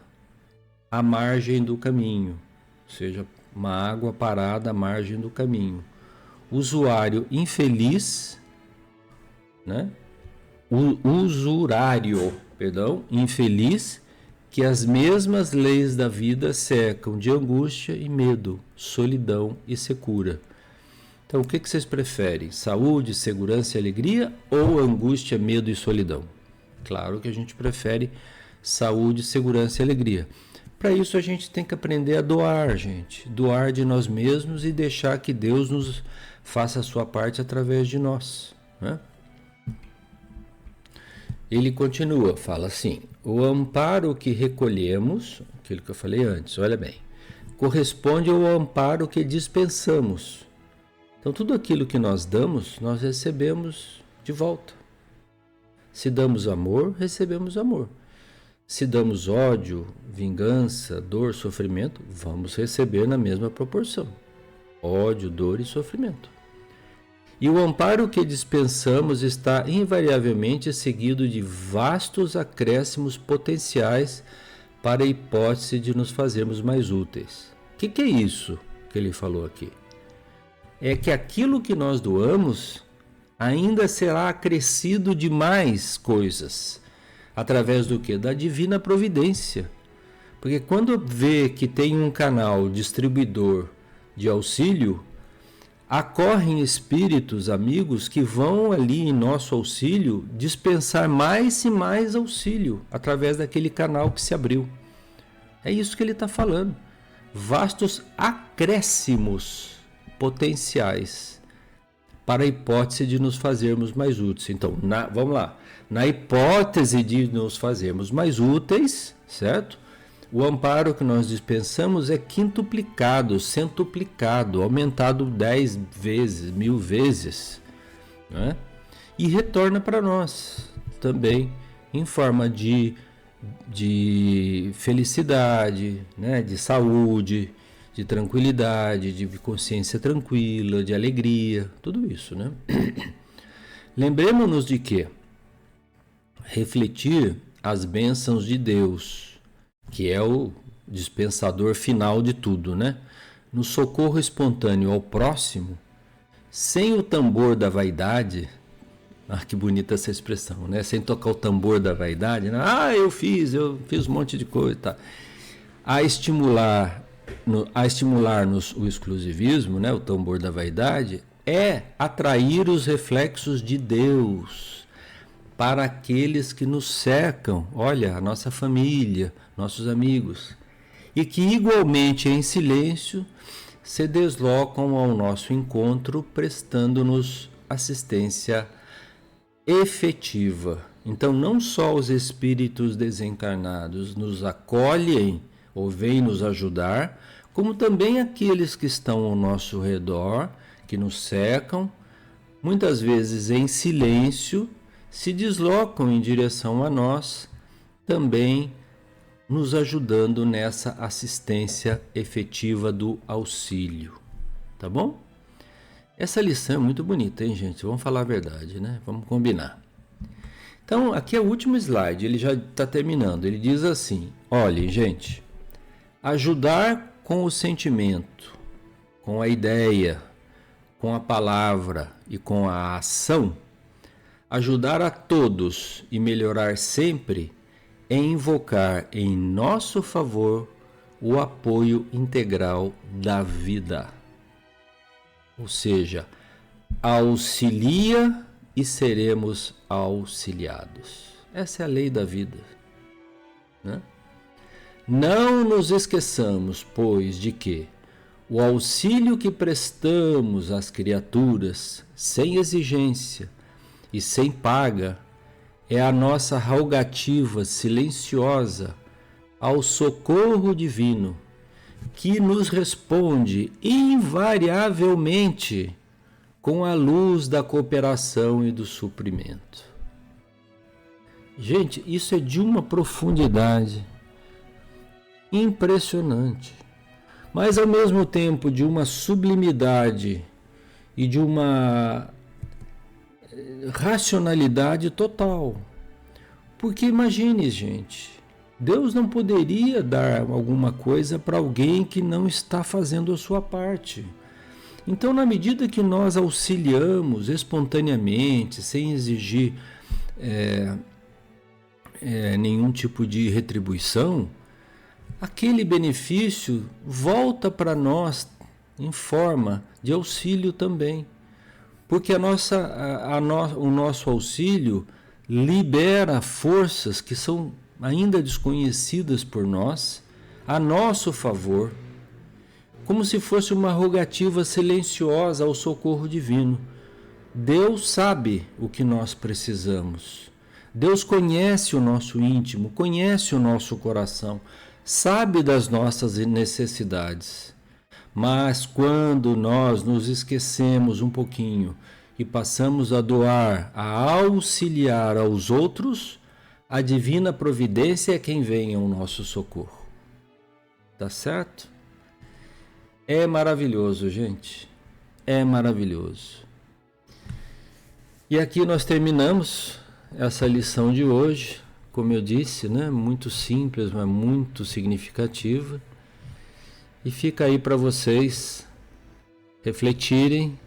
à margem do caminho, ou seja, uma água parada à margem do caminho. Usuário infeliz, né? Infeliz, que as mesmas leis da vida cercam de angústia e medo, solidão e secura. Então, o que vocês preferem? Saúde, segurança e alegria ou angústia, medo e solidão? Claro que a gente prefere saúde, segurança e alegria. Para isso a gente tem que aprender a doar, gente. Doar de nós mesmos e deixar que Deus nos faça a sua parte através de nós, né? Ele continua, fala assim: o amparo que recolhemos, aquilo que eu falei antes, olha bem, corresponde ao amparo que dispensamos. Então, tudo aquilo que nós damos, nós recebemos de volta. Se damos amor, recebemos amor. Se damos ódio, vingança, dor, sofrimento, vamos receber na mesma proporção. Ódio, dor e sofrimento. E o amparo que dispensamos está invariavelmente seguido de vastos acréscimos potenciais para a hipótese de nos fazermos mais úteis. O que é isso que ele falou aqui? É que aquilo que nós doamos ainda será acrescido de mais coisas. Através do quê? Da divina providência. Porque quando vê que tem um canal distribuidor de auxílio, acorrem espíritos amigos que vão ali em nosso auxílio dispensar mais e mais auxílio através daquele canal que se abriu. É isso que ele está falando. Vastos acréscimos potenciais para a hipótese de nos fazermos mais úteis. Então, vamos lá. Na hipótese de nos fazermos mais úteis, certo? O amparo que nós dispensamos é quintuplicado, centuplicado, aumentado 10 vezes, 1000 vezes, né? E retorna para nós também em forma de felicidade, né? De saúde, de tranquilidade, de consciência tranquila, de alegria, tudo isso, né? Lembremos-nos de que refletir as bênçãos de Deus, que é o dispensador final de tudo, né? No socorro espontâneo ao próximo, sem o tambor da vaidade. Que bonita essa expressão, né? Sem tocar o tambor da vaidade, né? Eu fiz um monte de coisa, tá? A estimular-nos o exclusivismo, né? O tambor da vaidade, é atrair os reflexos de Deus para aqueles que nos cercam, olha, a nossa família, nossos amigos, e que igualmente em silêncio se deslocam ao nosso encontro, prestando-nos assistência efetiva. Então, não só os espíritos desencarnados nos acolhem ou vêm nos ajudar, como também aqueles que estão ao nosso redor, que nos cercam, muitas vezes em silêncio, se deslocam em direção a nós, também nos ajudando nessa assistência efetiva do auxílio. Tá bom? Essa lição é muito bonita, hein, gente? Vamos falar a verdade, né? Vamos combinar. Então, aqui é o último slide, ele já está terminando. Ele diz assim: olhem, gente, ajudar com o sentimento, com a ideia, com a palavra e com a ação, ajudar a todos e melhorar sempre é invocar em nosso favor o apoio integral da vida. Ou seja, auxilia e seremos auxiliados. Essa é a lei da vida, né? Não nos esqueçamos, pois, de que o auxílio que prestamos às criaturas, sem exigência e sem paga, é a nossa rogativa silenciosa ao socorro divino, que nos responde invariavelmente com a luz da cooperação e do suprimento. Gente, isso é de uma profundidade impressionante, mas ao mesmo tempo de uma sublimidade e de uma racionalidade total. Porque imagine, gente, Deus não poderia dar alguma coisa para alguém que não está fazendo a sua parte. Então, na medida que nós auxiliamos espontaneamente, sem exigir nenhum tipo de retribuição, aquele benefício volta para nós em forma de auxílio também. Porque o nosso auxílio libera forças que são ainda desconhecidas por nós a nosso favor, como se fosse uma rogativa silenciosa ao socorro divino. Deus sabe o que nós precisamos. Deus conhece o nosso íntimo, conhece o nosso coração, sabe das nossas necessidades. Mas quando nós nos esquecemos um pouquinho e passamos a doar, a auxiliar aos outros, a divina providência é quem vem ao nosso socorro. Tá certo? É maravilhoso, gente. É maravilhoso. E aqui nós terminamos essa lição de hoje, como eu disse, né? Muito simples, mas muito significativa. E fica aí para vocês refletirem,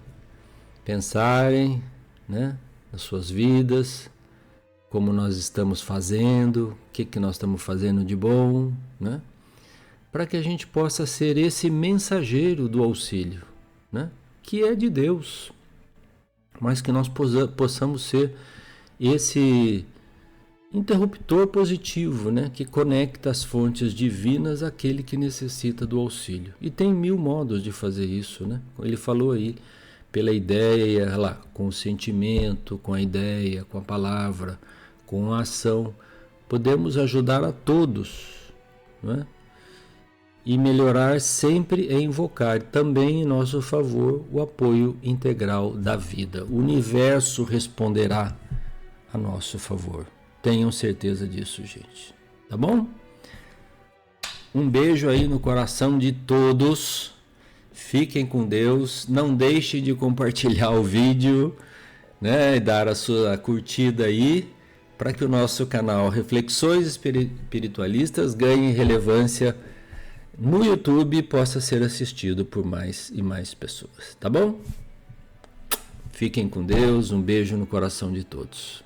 pensarem, né, nas suas vidas, como nós estamos fazendo, o que nós estamos fazendo de bom, né, para que a gente possa ser esse mensageiro do auxílio, né, que é de Deus, mas que nós possamos ser esse interruptor positivo, né, que conecta as fontes divinas àquele que necessita do auxílio. E tem 1000 modos de fazer isso, né? Ele falou aí, pela ideia, lá, com o sentimento, com a ideia, com a palavra, com a ação. Podemos ajudar a todos, né? E melhorar sempre é invocar também em nosso favor o apoio integral da vida. O universo responderá a nosso favor. Tenham certeza disso, gente. Tá bom? Um beijo aí no coração de todos. Fiquem com Deus. Não deixe de compartilhar o vídeo, né? E dar a sua curtida aí, para que o nosso canal Reflexões Espiritualistas ganhe relevância no YouTube e possa ser assistido por mais e mais pessoas. Tá bom? Fiquem com Deus. Um beijo no coração de todos.